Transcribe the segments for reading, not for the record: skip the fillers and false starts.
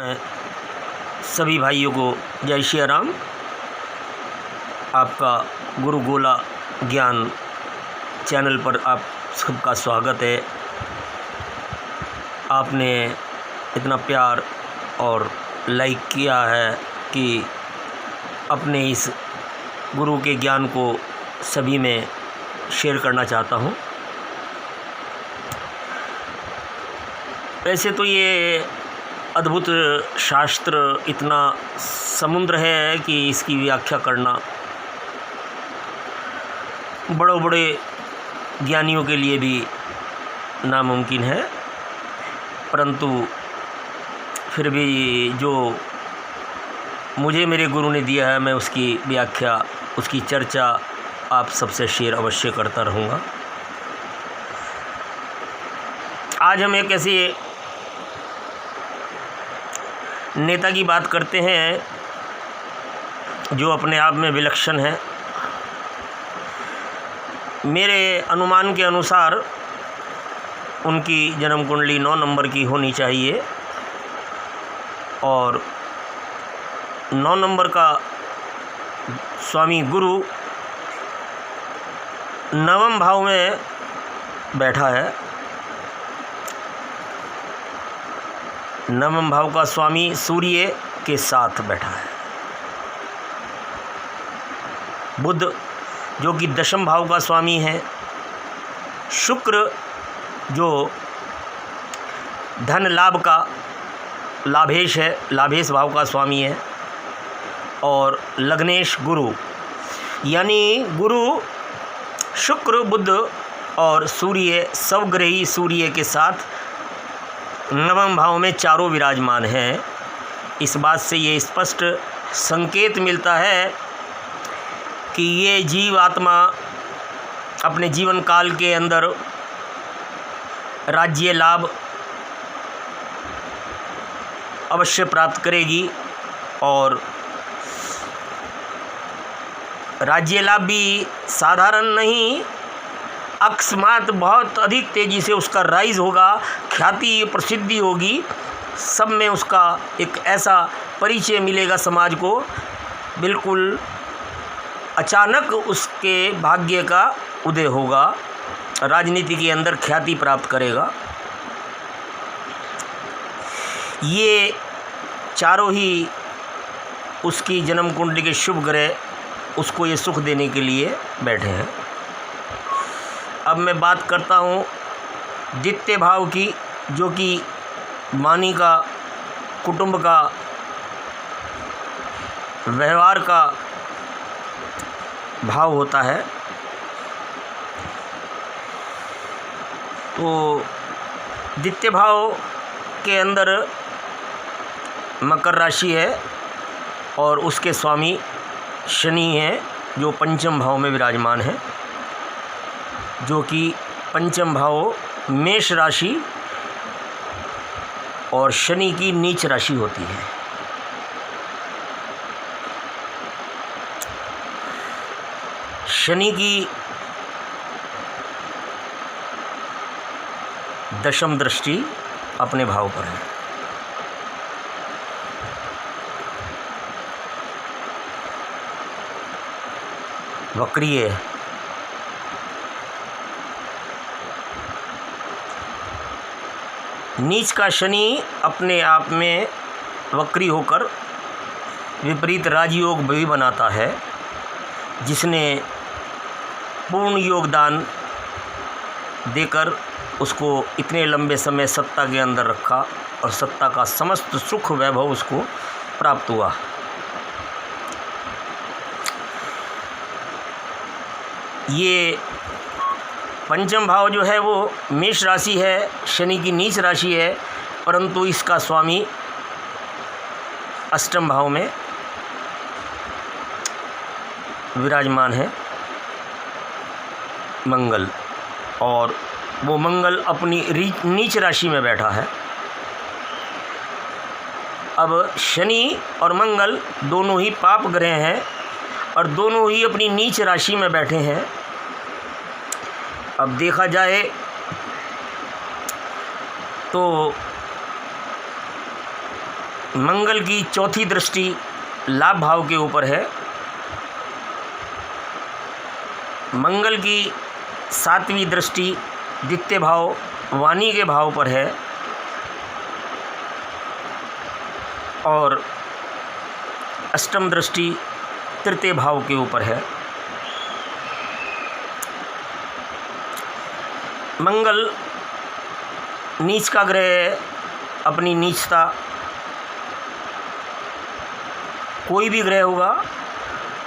मैं सभी भाइयों को जय श्री राम। आपका गुरु गोला ज्ञान चैनल पर आप सबका स्वागत है। आपने इतना प्यार और लाइक किया है कि अपने इस गुरु के ज्ञान को सभी में शेयर करना चाहता हूँ। वैसे तो ये अद्भुत शास्त्र इतना समुद्र है कि इसकी व्याख्या करना बड़े बड़े ज्ञानियों के लिए भी नामुमकिन है, परंतु फिर भी जो मुझे मेरे गुरु ने दिया है मैं उसकी व्याख्या, उसकी चर्चा आप सबसे शेयर अवश्य करता रहूँगा। आज हम एक ऐसे नेता की बात करते हैं जो अपने आप में विलक्षण है। मेरे अनुमान के अनुसार उनकी जन्म कुंडली 9 नंबर की होनी चाहिए और 9 नंबर का स्वामी गुरु 9वें भाव में बैठा है। 9वें भाव का स्वामी सूर्य के साथ बैठा है। बुध जो कि 10वें भाव का स्वामी है, शुक्र जो धन लाभ का लाभेश है, लाभेश भाव का स्वामी है, और लग्नेश गुरु, यानी गुरु शुक्र बुध और सूर्य स्वग्रही सूर्य के साथ 9वें भाव में चारों विराजमान हैं। इस बात से ये स्पष्ट संकेत मिलता है कि ये जीव आत्मा अपने जीवन काल के अंदर राज्य लाभ अवश्य प्राप्त करेगी और राज्य लाभ भी साधारण नहीं, अकस्मात बहुत अधिक तेज़ी से उसका राइज होगा, ख्याति प्रसिद्धि होगी, सब में उसका एक ऐसा परिचय मिलेगा समाज को, बिल्कुल अचानक उसके भाग्य का उदय होगा, राजनीति के अंदर ख्याति प्राप्त करेगा। ये चारों ही उसकी जन्म कुंडली के शुभ ग्रह उसको ये सुख देने के लिए बैठे हैं। अब मैं बात करता हूँ द्वितीय भाव की, जो कि वाणी का, कुटुंब का, व्यवहार का भाव होता है। तो द्वितीय भाव के अंदर मकर राशि है और उसके स्वामी शनि हैं जो 5वें भाव में विराजमान है, जो कि 5वें भाव मेष राशि और शनि की नीच राशि होती है। शनि की 10वीं दृष्टि अपने भाव पर है। वक्रीय है। नीच का शनि अपने आप में वक्री होकर विपरीत राजयोग भी बनाता है, जिसने पूर्ण योगदान देकर उसको इतने लंबे समय सत्ता के अंदर रखा और सत्ता का समस्त सुख वैभव उसको प्राप्त हुआ। ये 5वां भाव जो है वो मेष राशि है, शनि की नीच राशि है, परंतु इसका स्वामी 8वें भाव में विराजमान है मंगल, और वो मंगल अपनी नीच राशि में बैठा है। अब शनि और मंगल दोनों ही पाप ग्रह हैं और दोनों ही अपनी नीच राशि में बैठे हैं। अब देखा जाए तो मंगल की चौथी दृष्टि लाभ भाव के ऊपर है। मंगल की सातवीं दृष्टि द्वितीय भाव वाणी के भाव पर है और अष्टम दृष्टि तृतीय भाव के ऊपर है। मंगल नीच का ग्रह है। अपनी नीचता, कोई भी ग्रह होगा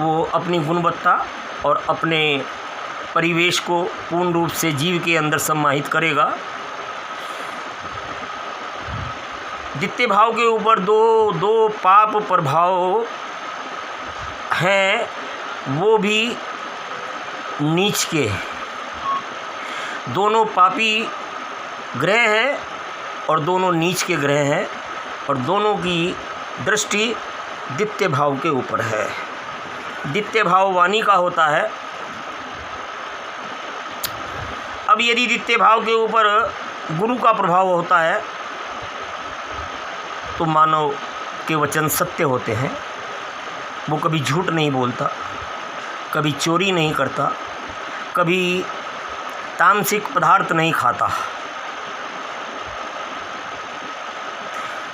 वो अपनी गुणवत्ता और अपने परिवेश को पूर्ण रूप से जीव के अंदर समाहित करेगा। द्वितीय भाव के ऊपर दो पाप प्रभाव हैं, वो भी नीच के, दोनों पापी ग्रह हैं और दोनों नीच के ग्रह हैं और दोनों की दृष्टि द्वितीय भाव के ऊपर है। द्वितीय भाव वाणी का होता है। अब यदि द्वितीय भाव के ऊपर गुरु का प्रभाव होता है तो मानव के वचन सत्य होते हैं। वो कभी झूठ नहीं बोलता, कभी चोरी नहीं करता, कभी तामसिक पदार्थ नहीं खाता।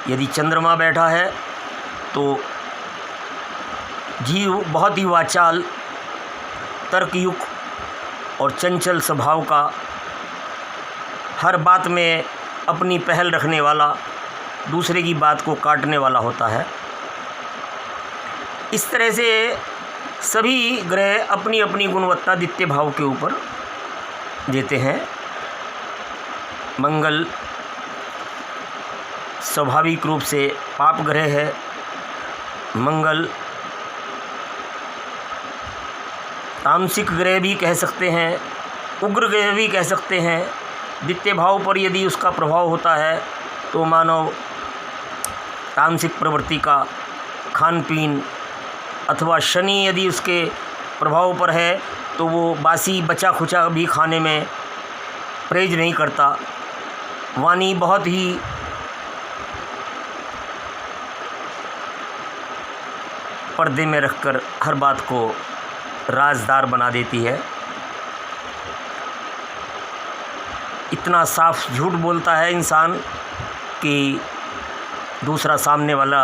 यदि चंद्रमा बैठा है तो जीव बहुत ही वाचाल, तर्कयुक्त और चंचल स्वभाव का, हर बात में अपनी पहल रखने वाला, दूसरे की बात को काटने वाला होता है। इस तरह से सभी ग्रह अपनी अपनी गुणवत्ता द्वितीय भाव के ऊपर देते हैं। मंगल स्वाभाविक रूप से पाप ग्रह है। मंगल तामसिक ग्रह भी कह सकते हैं, उग्र ग्रह भी कह सकते हैं। द्वितीय भाव पर यदि उसका प्रभाव होता है तो मानव तामसिक प्रवृत्ति का खान पीन, अथवा शनि यदि उसके प्रभाव पर है तो वो बासी बचा खुचा भी खाने में परहेज नहीं करता। वाणी बहुत ही पर्दे में रखकर हर बात को राजदार बना देती है। इतना साफ झूठ बोलता है इंसान कि दूसरा सामने वाला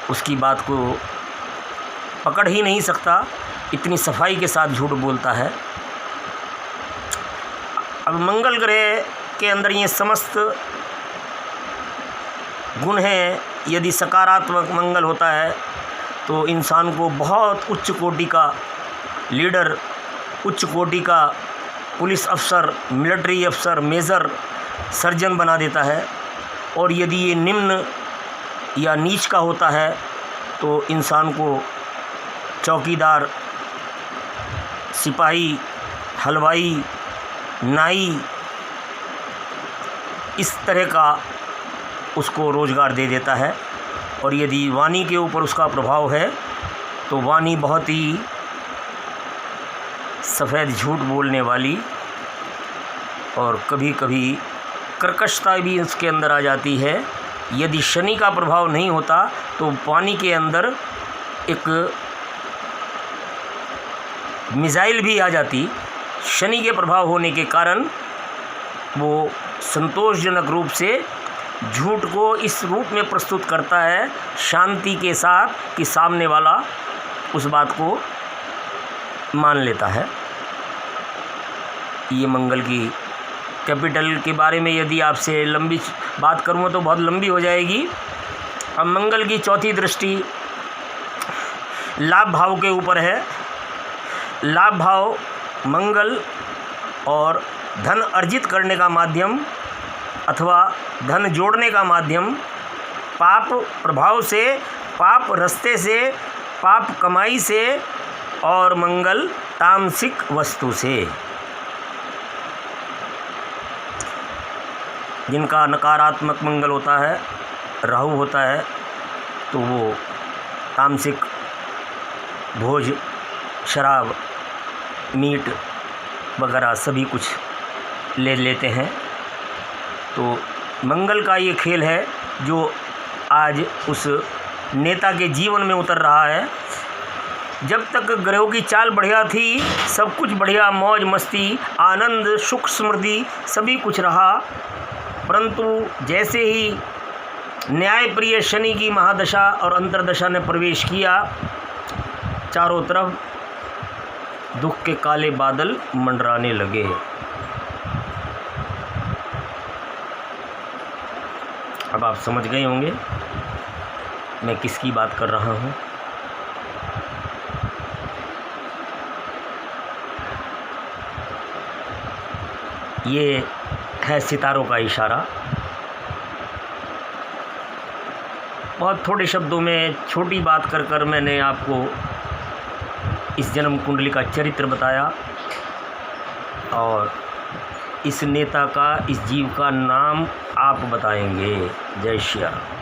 उसकी बात को पकड़ ही नहीं सकता, इतनी सफाई के साथ झूठ बोलता है। अब मंगल ग्रह के अंदर ये समस्त गुण हैं। यदि सकारात्मक मंगल होता है तो इंसान को बहुत उच्च कोटि का लीडर, उच्च कोटि का पुलिस अफसर, मिलिट्री अफसर, मेजर, सर्जन बना देता है। और यदि ये निम्न या नीच का होता है तो इंसान को चौकीदार, सिपाही, हलवाई, नाई, इस तरह का उसको रोज़गार दे देता है। और यदि वाणी के ऊपर उसका प्रभाव है तो वाणी बहुत ही सफ़ेद झूठ बोलने वाली और कभी कभी कर्कशता भी उसके अंदर आ जाती है। यदि शनि का प्रभाव नहीं होता तो वाणी के अंदर एक मिसाइल भी आ जाती। शनि के प्रभाव होने के कारण वो संतोषजनक रूप से झूठ को इस रूप में प्रस्तुत करता है शांति के साथ कि सामने वाला उस बात को मान लेता है। ये मंगल की कैपिटल के बारे में यदि आपसे लंबी बात करूँ तो बहुत लंबी हो जाएगी। अब मंगल की चौथी दृष्टि लाभ भाव के ऊपर है। लाभ भाव मंगल और धन अर्जित करने का माध्यम अथवा धन जोड़ने का माध्यम, पाप प्रभाव से, पाप रास्ते से, पाप कमाई से और मंगल तामसिक वस्तु से। जिनका नकारात्मक मंगल होता है, राहु होता है, तो वो तामसिक भोज, शराब, मीट वगैरह सभी कुछ ले लेते हैं। तो मंगल का ये खेल है जो आज उस नेता के जीवन में उतर रहा है। जब तक ग्रहों की चाल बढ़िया थी, सब कुछ बढ़िया, मौज मस्ती, आनंद, सुख, समृद्धि सभी कुछ रहा, परंतु जैसे ही न्यायप्रिय शनि की महादशा और अंतर्दशा ने प्रवेश किया, चारों तरफ दुख के काले बादल मंडराने लगे। अब आप समझ गए होंगे मैं किसकी बात कर रहा हूँ। ये है सितारों का इशारा। बहुत थोड़े शब्दों में छोटी बात कर कर मैंने आपको इस जन्म कुंडली का चरित्र बताया और इस नेता का, इस जीव का नाम आप बताएंगे। जय श्री राम।